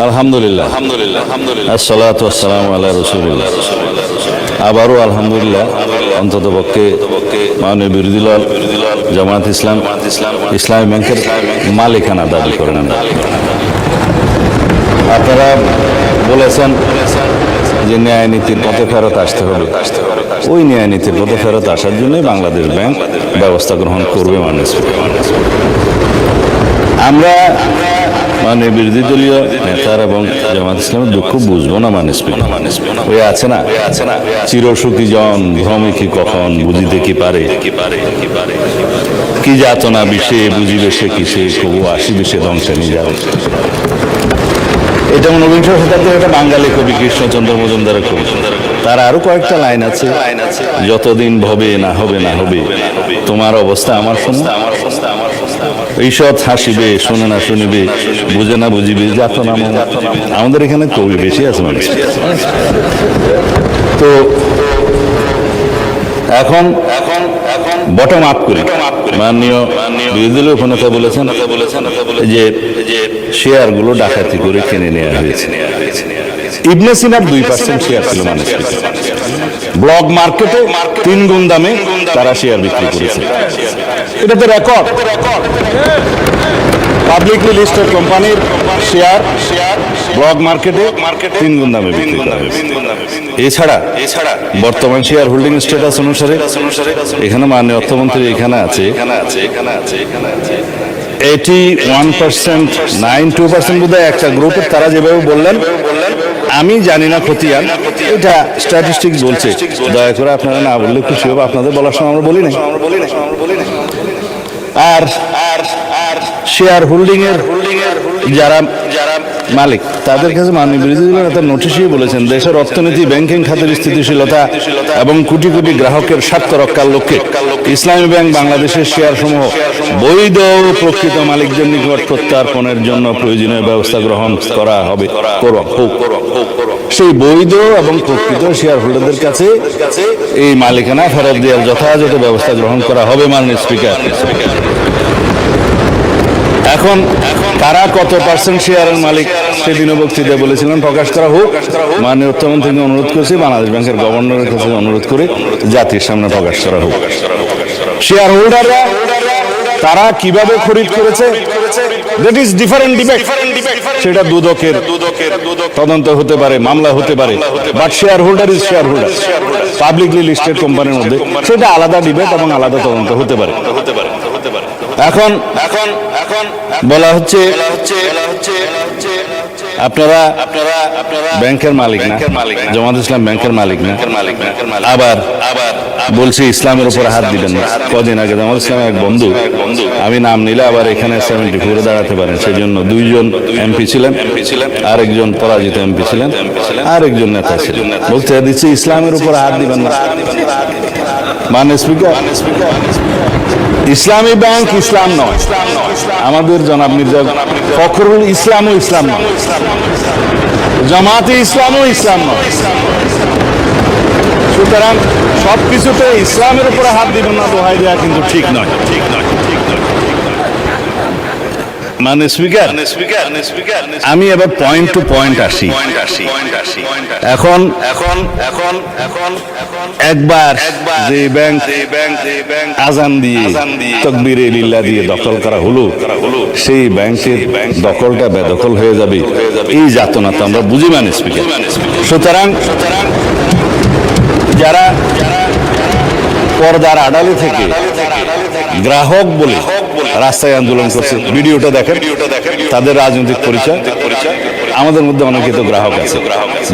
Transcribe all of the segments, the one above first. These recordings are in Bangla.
আলহামদুলিল্লাহ আসসালাতু ওয়াসসালামু আলা রাসূলিল্লাহ। আবারও আলহামদুলিল্লাহ, অন্তত পক্ষে মাননীয় বিরোধী দল জামায়াত ইসলামী ব্যাংকের মালিকানা দাবি করেন। আপনারা বলেছেন যে ন্যায় নীতির পথে ফেরত আসতে হবে। ওই ন্যায় নীতির পথে ফেরত আসার জন্যই বাংলাদেশ ব্যাংক ব্যবস্থা গ্রহণ করবে। আমরা মানে বিরোধী দলীয় নেতার এবং জামায়াত ইসলামের দুঃখ বুঝবো না। ওই আছে না, চিরসুখী জন ভ্রমে কি কখন, বুঝিতে কি পারে, কি যাতনা বিষে বুঝিবে সে কিসে, কবু আসিবে সে ধ্বংসে নিয়ে যাবে। এটা ঊনবিংশ শতাব্দীর একটা বাঙালি কবি কৃষ্ণচন্দ্র মজুমদারের কবি। তার আরো কয়েকটা লাইন আছে, যতদিন ভবে না হবে না হবে, তোমার অবস্থা আমার শোনো, ঈষৎ হাসিবে শোনে না শুনিবে, বুঝে না বুঝিবে যাতনা। আমাদের এখানে কবি বেশি আছে মানুষ। তো এখন বটম আপ করি। মাননীয় বিরোধী দলীয় উপনেতা বলেছেন যে শেয়ার গুলো ডাকাতি করে কিনে নেওয়া হয়েছে। ইবনে সিনার 2% শেয়ার ছিল মানুষ। ব্লক মার্কেটে 3 গুণ দামে তারা শেয়ার বিক্রি করেছে। এটা তো রেকর্ড। পাবলিকলি লিস্টেড কোম্পানির শেয়ার ব্লক মার্কেটে 3 গুণ দামে বিক্রি করা হয়েছে। এছাড়া বর্তমান শেয়ার হোল্ডিং স্ট্যাটাস অনুসারে এখানে মাননীয় অর্থমন্ত্রী এখানে আছে 81%, 92% বোধহয় একটা গ্রুপের। তারা যেভাবে বললেন আমি জানি না খতিয়ান, এটা স্ট্যাটিস্টিক্স বলছে। দয়া করে আপনারা না বললে খুশি হবে, আপনাদের বলার সময় আমরা বলি না। আর শেয়ার হোল্ডিং এর যারা মালিক তাদের কাছে মাননীয় বিরোধী দলের নেতা নোটিশই বলেছেন, দেশের অর্থনীতি, ব্যাংকিং খাতের স্থিতিশীলতা এবং কোটি কোটি গ্রাহকের স্বার্থ রক্ষার লক্ষ্যে ইসলামী ব্যাংক বাংলাদেশের শেয়ার সমূহ বৈধ প্রকৃত মালিকদের নিকট প্রত্যার্পণের জন্য প্রয়োজনীয় ব্যবস্থা গ্রহণ করা হবে। সেই বৈধ এবং প্রকৃত শেয়ার হোল্ডারদের কাছে এই মালিকানা ফেরত দেওয়ার যথাযথ ব্যবস্থা গ্রহণ করা হবে। মাননীয় স্পিকার, এখন কারা কত পার্সেন্ট শেয়ারের মালিক সেদিনও বক্তৃতায় বলেছিলেন প্রকাশ করা হোক। মাননীয় অর্থমন্ত্রীকে অনুরোধ করেছি, বাংলাদেশ ব্যাংকের গভর্নরের কাছে অনুরোধ করে জাতির সামনে প্রকাশ করা হোক। শেয়ার হোল্ডাররা তারা কিভাবে খরিদ করেছে, দ্যাট ইজ ডিফারেন্ট ডিবেট। সেটা দুদকের তদন্ত হতে পারে, মামলা হতে পারে, but share holder is share holder. Publicly listed কোম্পানির মধ্যে সেটা আলাদা ডিবেট এবং আলাদা তদন্ত হতে পারে। এখন বলা হচ্ছে আপনারা ব্যাংকের মালিক না, জামায়াত ইসলাম ব্যাংকের মালিক না, আবার বলছি ইসলামের উপর হাত দিবেন না। কদিন আগে জামায়াত ইসলামের এক বন্ধু, আমি নাম নিলে আবার এখানে 74 দাঁড়াতে পারেন, সেজন্য 2 জন এমপি ছিলেন, আরেকজন পরাজিত এমপি ছিলেন, আরেকজন নেতা ছিলেন, বলতে দিচ্ছি ইসলামের উপর হাত দিবেন না। মাননীয় স্পিকার, ইসলামী ব্যাংক ইসলাম নয়, আমাদের জনাব মির্জা ফখরুল ইসলামও ইসলাম নয়, জামাতে ইসলামও ইসলাম নয়। সুতরাং সবকিছুতে ইসলামের উপরে হাত দিবেন না দোহাই দেওয়া কিন্তু ঠিক নয়। মানে স্পিকার, আমি এবার পয়েন্ট টু পয়েন্ট আসি। এখন একবার যে ব্যাংক আজান দিয়ে তাকবীরে লিল্লাহ দিয়ে দখল করা হলো, সেই ব্যাংকের দখলটা বেদখল হয়ে যাবে, এই যাতনা তো আমরা বুঝি। মানে স্পিকার, সুতরাং যারা পর্দার আড়ালে থেকে গ্রাহক বলে রাস্তায় আন্দোলন করছে, ভিডিওটা দেখেন, তাদের রাজনৈতিক পরিচয়। আমাদের মধ্যে অনেকে তো গ্রাহক আছে,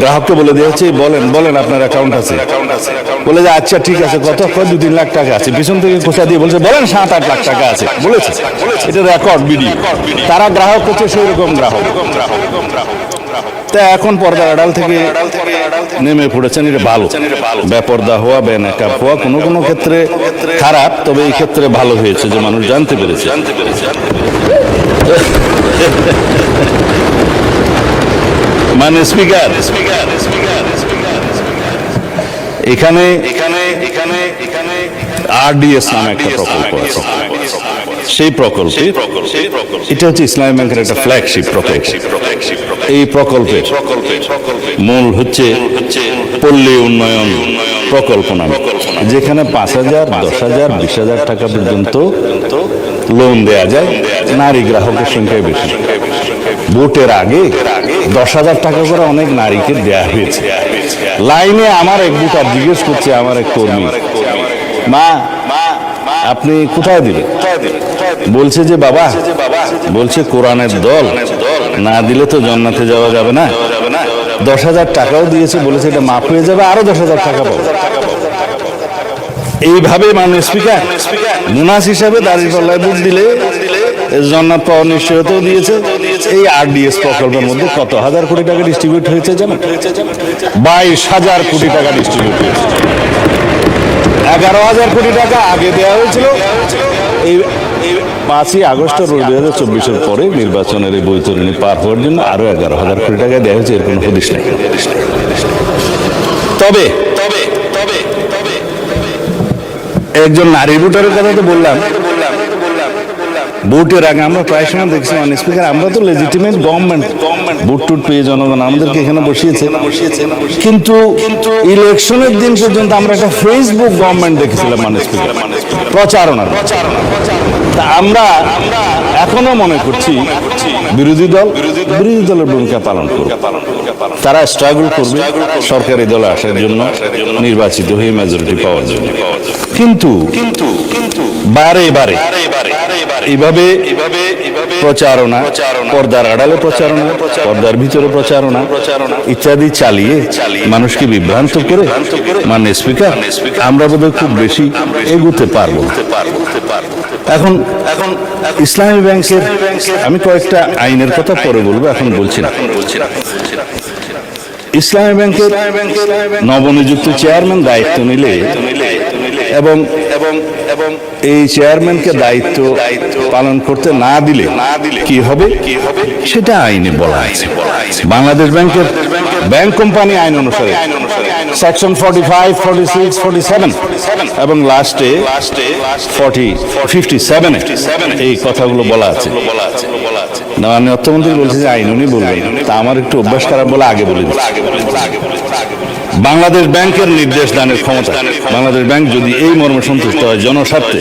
গ্রাহককে বলে দেওয়া হচ্ছে বলেন আপনার অ্যাকাউন্ট আছে, বলে যে আচ্ছা ঠিক আছে, কত 2-3 লাখ টাকা আছে, পিছন থেকে খোঁচা দিয়ে বলছে বলেন 7-8 লাখ টাকা আছে, বলেছে। এটা রেকর্ড ভিডিও। তারা গ্রাহক হচ্ছে সেই রকম গ্রাহক। তা এখন পর্দার আড়াল থেকে নেমে পড়েছেন, এটা ভালো। বেপর্দা হওয়া, বেনাকাব হওয়া কোনো ক্ষেত্রে খারাপ, তবে এই ক্ষেত্রে ভালো হয়েছে যে মানুষ জানতে পেরেছে। মানে স্পিকার, এখানে আরডিএস নামে একটা প্রকল্প আছে। সেই প্রকল্পে এটা হচ্ছে ইসলামী ব্যাংকের একটা ফ্ল্যাগশিপ প্রকল্প। এই প্রকল্পের মূল হচ্ছে পল্লী উন্নয়ন প্রকল্প নামে, যেখানে 5,000, 10,000, 20,000 টাকা পর্যন্ত লোন দেয়া যায়। নারী গ্রাহকের সংখ্যায় বেশি। ভোটের আগে 10,000 টাকা করে অনেক নারীকে দেয়া হয়েছে। লাইনে আমার এক ভোটার জিজ্ঞেস করছে, আমার এক কর্মী, মা আপনি কোথায় দিলেন? বলছে যে বাবা, বলছে কোরআনের দল, না দিলে তো জান্নাতে যাওয়া যাবে না। 10,000 টাকাও দিয়েছে, বলেছে এটা মাফ হয়ে যাবে, আরো 10,000 টাকা পাবো। এইভাবে মাননীয় স্পিকার মুনাস হিসাবে দাঁড়িপাল্লায় ভোট দিলে জান্নাত পাওয়ার নিশ্চয়তাও দিয়েছে। এই RDS প্রকল্পের মধ্যে কত হাজার কোটি টাকা ডিস্ট্রিবিউট হয়েছে জানেন? 22,000 কোটি টাকা ডিস্ট্রিবিউট হয়েছে। 11,000 কোটি টাকা আগে দেওয়া হয়েছিল। এই 5ই আগস্ট 2024-এর পরে নির্বাচনের এই বৈতরণী পার হওয়ার জন্য আরো 11,000 কোটি টাকা দেওয়া হয়েছে। এর কোনো হদিস নেই। তবে একজন নারী ভোটারের কথা তো বললাম। ভোটের আগে আমরা প্রায় সময় দেখছি মাননীয় স্পিকার, আমরা তো লেজিটিমেট গভর্নমেন্ট, ভোট টুট পেয়ে জনগণ আমাদেরকে এখানে বসিয়েছে, কিন্তু ইলেকশনের দিন পর্যন্ত আমরা একটা ফেসবুক গভর্নমেন্ট দেখেছিলাম মাননীয় স্পিকার, প্রচারণা। আমরা এখনো মনে করছি বিরোধী দলের ভূমিকা পালন করবে। তারা স্ট্রাগল করবে সরকারি দলে আসার জন্য, নির্বাচিত হয়ে মেজরিটি পাওয়ার জন্য। কিন্তু বারে বারে এইভাবে প্রচারণা, পর্দার আড়ালে প্রচারণা, পর্দার ভিতরে প্রচারণা ইত্যাদি চালিয়ে মানুষকে বিভ্রান্ত করে মাননীয় স্পিকার আমরা বোধহয় খুব বেশি এগোতে পারবো। এখন ইসলামী ব্যাংকের আমি কয়েকটা আইনের কথা পরে বলবো, এখন বলছি না। ইসলামী ব্যাংকের নবনিযুক্ত চেয়ারম্যান দায়িত্ব নিলে এবং এই চেয়ারম্যানকে দায়িত্ব পালন করতে না দিলে কি হবে সেটা আইনে বলা আছে। বাংলাদেশ ব্যাংকের ব্যাংক কোম্পানি আইন অনুসারে সেকশন 45, 46, 47 এবং লাস্টে 57 এই কথাগুলো বলা আছে। মাননীয় অর্থমন্ত্রী বলছে যে আইন উনি বলবেন, তা আমার একটু অভ্যাস খারাপ বলে আগে বলে দিচ্ছি। বাংলাদেশ ব্যাংকের নির্দেশ দানের ক্ষমতা, বাংলাদেশ ব্যাংক যদি এই মর্মে সন্তুষ্ট হয় জনস্বার্থে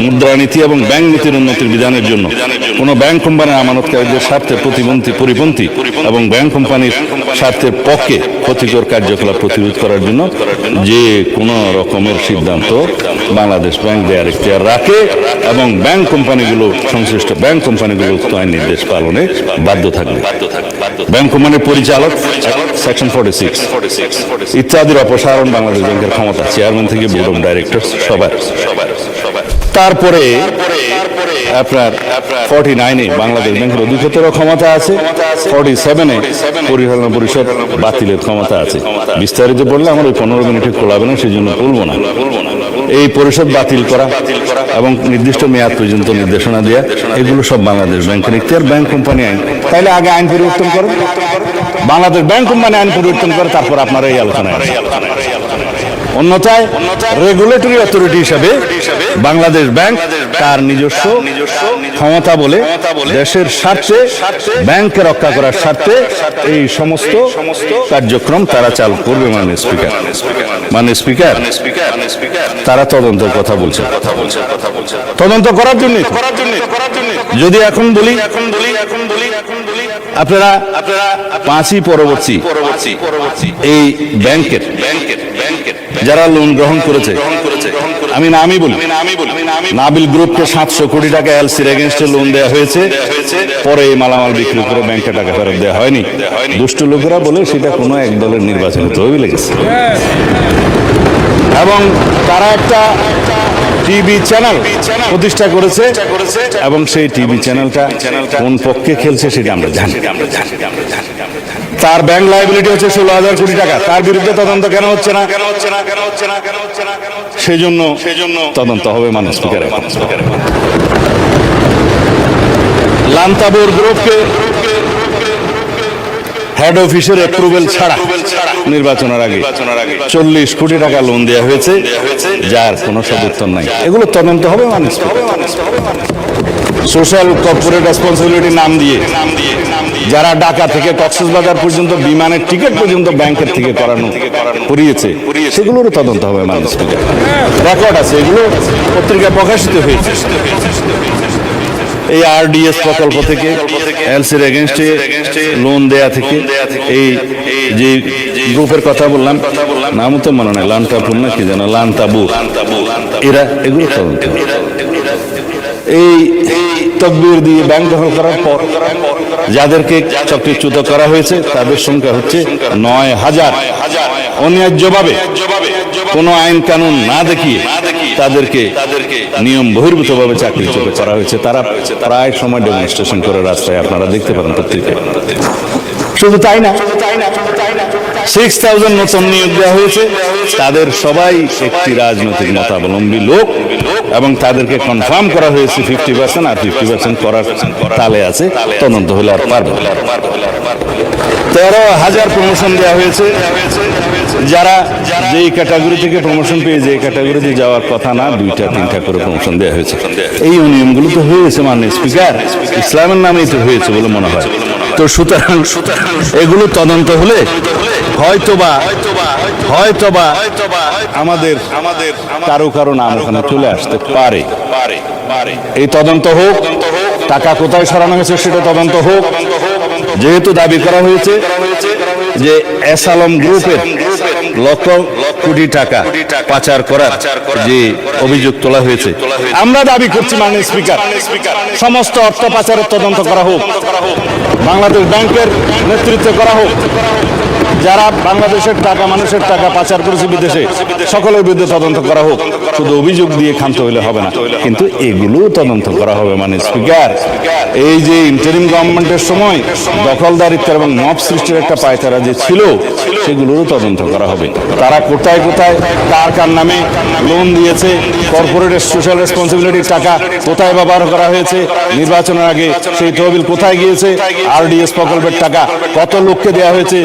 মুদ্রানীতি এবং ব্যাংক নীতির উন্নতির বিধানের জন্য কোন ব্যাংক কোম্পানির আমানতকারীদের স্বার্থে পরিপন্থী এবং ব্যাংক কোম্পানির স্বার্থের পক্ষে ক্ষতিকর কার্যকলাপ প্রতিরোধ করার জন্য যে কোনো রকমের সিদ্ধান্ত বাংলাদেশ ব্যাংক দেওয়ার এখতিয়ার রাখে এবং ব্যাংক কোম্পানিগুলো, সংশ্লিষ্ট ব্যাংক কোম্পানিগুলো উক্ত আইন নির্দেশ পালনে বাধ্য থাকবে। ব্যাংক কোম্পানির পরিচালক সেকশন 46 ইত্যাদির অপসারণ বাংলাদেশ ব্যাংকের ক্ষমতা, চেয়ারম্যান থেকে বোর্ড অফ ডাইরেক্টর সবার। তারপরে আপনার 49-এ বাংলাদেশ ব্যাংকের অধিকতর ক্ষমতা আছে, 47-এ পরিচালনা পরিষদ বাতিলের ক্ষমতা আছে। বিস্তারিত বললে আমার ওই 15 মিনিটে খোলাবে না, সেই জন্য বলবো না। এই পরিষদ বাতিল করা এবং নির্দিষ্ট মেয়াদ পর্যন্ত নির্দেশনা দেওয়া, এগুলো সব বাংলাদেশ ব্যাংকের এখতিয়ার। ব্যাংক কোম্পানি আইন, তাইলে আগে আইন পরিবর্তন করেন, বাংলাদেশ ব্যাংক কোম্পানি আইন পরিবর্তন করে তারপর আপনারা এই আলোচনায়। অন্যথায় রেগুলেটরি অথরিটি হিসাবে বাংলাদেশ ব্যাংক তার নিজস্ব ক্ষমতা বলে দেশের স্বার্থে, ব্যাংককে রক্ষা করার স্বার্থে এই সমস্ত কার্যক্রম তারা চালু করবে। মাননীয় স্পিকার তারা তদন্তের কথা বলছে, তদন্ত করার জন্য। যদি এখন বলি আপনারা 5ই পরবর্তী এই ব্যাংকের যারা লোন গ্রহণ করেছে, আমি নামই বলি, নাবিল গ্রুপকে 700 কোটি টাকা এলসির এগেনস্টে লোন দেওয়া হয়েছে, পরে এই মালামাল বিক্রি করে ব্যাংকে টাকা ফেরত দেওয়া হয়নি। দুষ্ট লোকেরা বলে সেটা কোনো এক দলের নির্বাচনে তহবিলে লেগেছে এবং তারা একটা টিভি চ্যানেল প্রতিষ্ঠা করেছে এবং সেই টিভি চ্যানেলটা কোন পক্ষে খেলছে সেটা আমরা জানি। তার ব্যাংক লায়াবিলিটি হচ্ছে 16,000 কোটি টাকা। তার বিরুদ্ধে তদন্ত কেন হচ্ছে না? সেজন্য তদন্ত হবে মাননীয় স্পিকারের। লান্তাবোর গ্রুপকে হেড অফিসের অ্যাপ্রুভেল ছাড়া নির্বাচনের আগে 40 কোটি টাকা লোন দেওয়া হয়েছে, যার কোনো সদুত্তর নাই। এগুলো তদন্ত হবে মাননীয় স্পিকার। সোশ্যাল কর্পোরেট রেসপন্সিবিলিটি নাম দিয়ে যারা ঢাকা থেকে কক্সবাজার পর্যন্ত বিমানের টিকিট পর্যন্ত ব্যাংকের থেকে করিয়েছে, সেগুলোরও তদন্ত হবে মাননীয় স্পিকার। রেকর্ড আছে, এগুলো পত্রিকায় প্রকাশিত হয়েছে। এই আরডিএস প্রকল্প থেকে, এলসির এগেনস্টে লোন দেয়া থেকে, এই যে গ্রুপের কথা বললাম, নামও তো মনে নাই, লান্তাপুর না কি যেন, লান্তাবু, এরা এগুলো তদন্ত। এই তকবির দিয়ে ব্যাংক দখল করার পর যাদেরকে চক্রচ্যুত করা হয়েছে তাদের সংখ্যা হচ্ছে ৯,০০০। অন্যায্যভাবে কোনো আইন কানুন না দেখিয়ে তাদেরকে নিয়ম বহির্ভূতভাবে চাকরিচ্যুত করা হয়েছে। তারা প্রায় সময় ডেমনস্ট্রেশন করে রাস্তায়, আপনারা দেখতে পারেন পত্রিকায়। শুধু তাই না, 6,000 নতুন নিয়োগ দেওয়া হয়েছে, তাদের সবাই একটি রাজনৈতিক মতাবলম্বী লোক, এবং তাদেরকে কনফার্ম করা হয়েছে 50% আর 50% করার তালে আছে, তদন্ত হলে আর পারবে। 13,000 প্রমোশন দেওয়া হয়েছে, যারা যেই ক্যাটাগরি থেকে প্রমোশন পেয়ে যে ক্যাটাগরিতে যাওয়ার কথা না, 2-3টা করে প্রমোশন দেওয়া হয়েছে। এই নিয়মগুলো তো হয়েছে মাননীয় স্পিকার, ইসলামের নামেই তো হয়েছে বলে মনে হয়। তো সুতরাং এগুলো তদন্ত হলে হয়তোবা আমাদের কারো নাম ওখানে চলে আসতে পারে। এই তদন্ত হোক, টাকা কোথায় সরানো হয়েছে সেটা তদন্ত হোক। যেহেতু দাবি করা হয়েছে যে এসালম গ্রুপের লক্ষ কোটি টাকা পাচার করার যে অভিযোগ তোলা হয়েছে, আমরা দাবি করছি মাননীয় স্পিকার, সমস্ত অর্থ পাচারের তদন্ত করা হোক, বাংলাদেশ ব্যাংকের নেতৃত্বে করা হোক। যারা বাংলাদেশের টাকা, মানুষের টাকা পাচার করেছে বিদেশে, সকলের বিরুদ্ধে তদন্ত করা হোক। শুধু অভিযোগ দিয়ে ক্ষান্ত হইলে হবে না, কিন্তু এগুলো তদন্ত করা হবে মাননীয় স্পিকার। এই যে ইন্টারিম গভর্নমেন্টের সময় দখলদারিত্ব এবং মব সৃষ্টির একটা পায়তারা যে ছিল, সেগুলোরও তদন্ত করা হবে। তারা কোথায় কার নামে লোন দিয়েছে, কর্পোরেট সোশ্যাল রেসপন্সিবিলিটির টাকা কোথায় ব্যবহার করা হয়েছে, নির্বাচনের আগে সেই তহবিল কোথায় গিয়েছে, আরডিএস প্রকল্পের টাকা কত লোককে দেওয়া হয়েছে,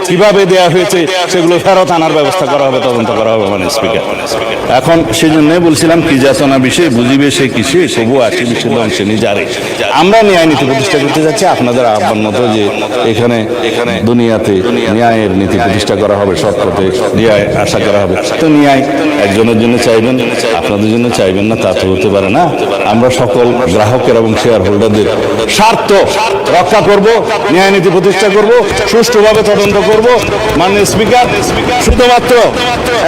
কিভাবে দেওয়া হয়েছে, সেগুলো ফেরত আনার ব্যবস্থা করা হবে, তদন্ত করা হবে মাননীয় স্পিকার। এখন সেই জন্যই বলছিলাম, কি যাতনা বিষয়ে বুঝিবে সে কিসে, তবু আসি বিষয় অংশে নিজারে। আমরা ন্যায় নীতি প্রতিষ্ঠা করতে যাচ্ছি, আপনাদের আহ্বান মতো যে এখানে দুনিয়াতে ন্যায়ের নীতি প্রতিষ্ঠা করা হবে, সৎ পথে ন্যায় আশা করা হবে। তো ন্যায় একজনের জন্য চাইবেন, আপনাদের জন্য চাইবেন না, তা তো হতে পারে না। আমরা সকল গ্রাহকের এবং শেয়ার হোল্ডারদের স্বার্থ রক্ষা করব, ন্যায় নীতি প্রতিষ্ঠা করব, সুষ্ঠুভাবে তদন্ত করব। মাননীয় স্পিকার, শুধুমাত্র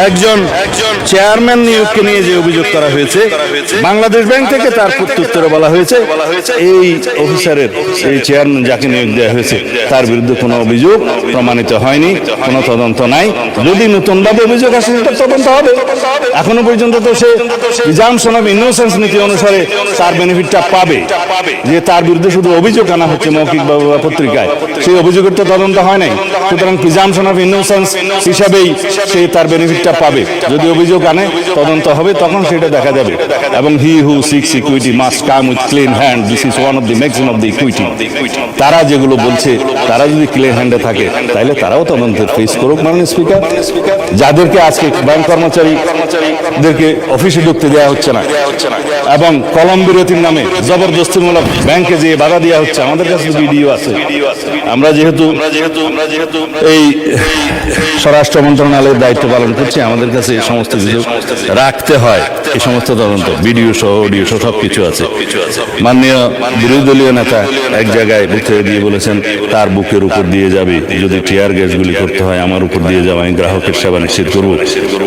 একজন চেয়ারম্যান নিয়োগকে নিয়ে যে অভিযোগ করা হয়েছে বাংলাদেশ ব্যাংক থেকে, তার প্রত্যুত্তরে বলা হয়েছে এই অফিসারের, এই চেয়ারম্যান যাকে নিয়োগ দেওয়া হয়েছে তার বিরুদ্ধে কোনো অভিযোগ প্রমাণিত হয়নি, কোনো তদন্ত নাই। যদি নতুনভাবে অভিযোগ আসে সেটা তদন্ত হবে। এখনো পর্যন্ত তো সে প্রিজাম্পশন অফ ইনোসেন্স নীতি অনুসারে তার বেনিফিটটা পাবে, যে তার বিরুদ্ধে শুধু অভিযোগ আনা হচ্ছে মৌখিকভাবে বা পত্রিকায়, সেই অভিযোগের তো তদন্ত হয় নাই। সুতরাং প্রিজাম্পশন অফ ইনোসেন্স হিসাবেই সে তার বেনিফিটটা পাবে। যদি অভিযোগ আনে, তদন্ত হবে, তখন সেটা দেখা যাবে। এবং he who seeks equity must come with clean hand, this is one of the maximum of the equity. তারা যেগুলো বলছে, তারা যদি ক্লিন হ্যান্ডে থাকে, তাহলে তারাও তদন্তের ফেস করুক মাননীয় স্পিকার। যাদেরকে আজকে ব্যাংক কর্মচারীদেরকে অফিসে ঢুকতে দেওয়া হচ্ছে না, এবং কলম বিরতির নামে জবরদস্তিমূলক ব্যাংকে যে বাধা দেওয়া হচ্ছে, আমাদের কাছে ভিডিও আছে। আমরা যেহেতু এই স্বরাষ্ট্র মন্ত্রণালয়ের দায়িত্ব পালন করছি, আমাদের কাছে এই সমস্ত কিছু রাখতে হয়। এই সমস্ত তদন্ত ভিডিও সহ অডিও সহ সবকিছু আছে। মাননীয় বিরোধী দলীয় নেতা এক জায়গায় বক্তব্য দিয়ে বলেছেন, তার বুকের উপর দিয়ে যাবে, যদি টিয়ার গ্যাসগুলি করতে হয় আমার উপর দিয়ে যাবে, আমি গ্রাহকের সেবা নিশ্চিত করবো।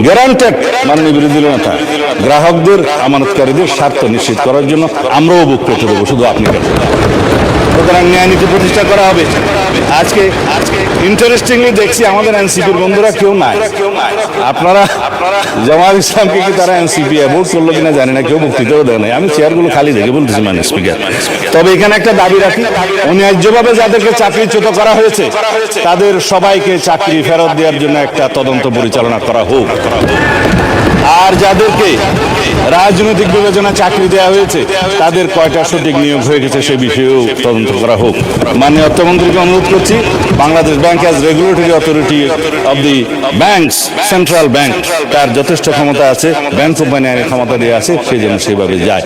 গ্যারান্টেড মাননীয় বিরোধী দলীয় নেতা, গ্রাহকদের আমানতকারীদের স্বার্থ নিশ্চিত করার জন্য আমরাও বুক করতে দেবো, শুধু আপনি কেন। সুতরাং ন্যায় নীতি প্রতিষ্ঠা করা হবে। আজকে ইন্টারেস্টিংলি দেখছি আমাদের এনসিপির বন্ধুরা কেউ নাই। আপনারা জামায়াত ইসলামকে কি তারা এনসিপি ভোট করলো কিনা জানি না, কেউ বক্তৃতাও দেয় নাই। আমি চেয়ারগুলো খালি দেখে বলতেছি মাননীয় স্পিকার। তবে এখানে একটা দাবি রাখি, অন্যায্যভাবে যাদেরকে চাকরিচ্যুত করা হয়েছে তাদের সবাইকে চাকরি ফেরত দেওয়ার জন্য একটা তদন্ত পরিচালনা করা হোক। আর যাদেরকে রাজনৈতিক বিবেচনা চাকরি দেওয়া হয়েছে তাদের কয়টা সঠিক নিয়োগ হয়ে গেছে সে বিষয়েও তদন্ত করা হোক। মাননীয় অর্থমন্ত্রীকে অনুরোধ করছি, Bangladesh bank as regulatory authority of the banks, central bank, তার যথেষ্ট ক্ষমতা আছে, ব্যাংক কোম্পানি আইনের ক্ষমতা দিয়ে আছে, সেই জন্য সেভাবে যায়।